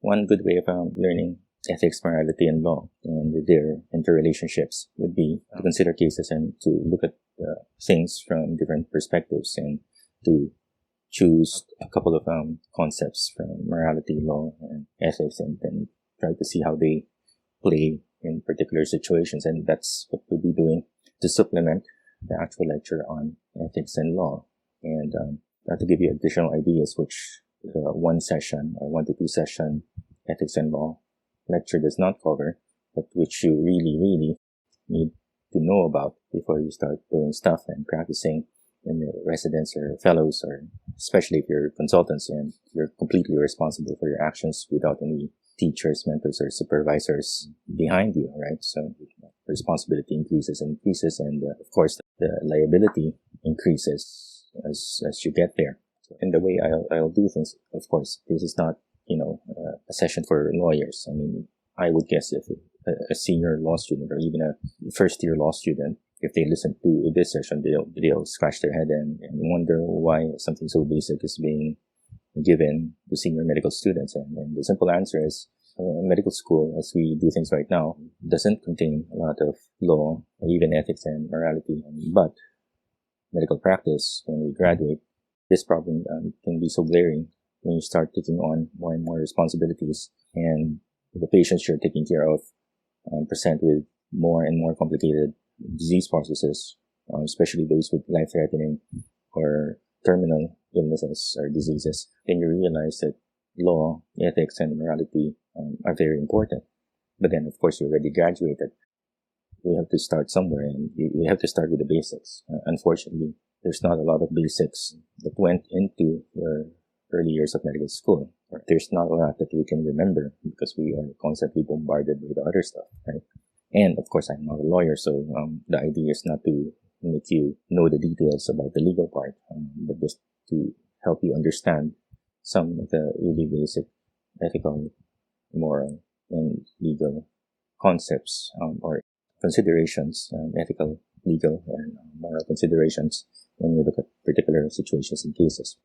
One good way of learning ethics, morality, and law and their interrelationships would be to consider cases and to look at things from different perspectives and to choose a couple of concepts from morality, law, and ethics, and then try to see how they play in particular situations. And that's what we'll be doing to supplement the actual lecture on ethics and law. And to give you additional ideas, which one session or 1 to 2 session ethics and law lecture does not cover, but which you really, really need to know about before you start doing stuff and practicing in your residence or fellows, or especially if you're consultants and you're completely responsible for your actions without any teachers, mentors, or supervisors behind you, right? So responsibility increases and increases, and of course the liability increases as you get there. So in the way I'll do things, of course, this is not a session for lawyers. I mean, I would guess if a senior law student or even a first-year law student, if they listen to this session, they'll scratch their head and wonder why something so basic is being given to senior medical students. And the simple answer is medical school, as we do things right now, doesn't contain a lot of law or even ethics and morality. But medical practice, when we graduate, this problem can be so glaring when you start taking on more and more responsibilities, and the patients you're taking care of present with more and more complicated disease processes, especially those with life-threatening or terminal illnesses or diseases. Then you realize that law, ethics, and morality are very important. But then, of course, you already graduated. You have to start somewhere, and you have to start with the basics. Unfortunately, there's not a lot of basics that went into your early years of medical school. There's not a lot that we can remember because we are constantly bombarded with other stuff, right? And of course, I'm not a lawyer, so the idea is not to make you know the details about the legal part, but just to help you understand some of the really basic ethical, moral, and legal concepts or considerations, ethical, legal, and moral considerations when you look at particular situations and cases.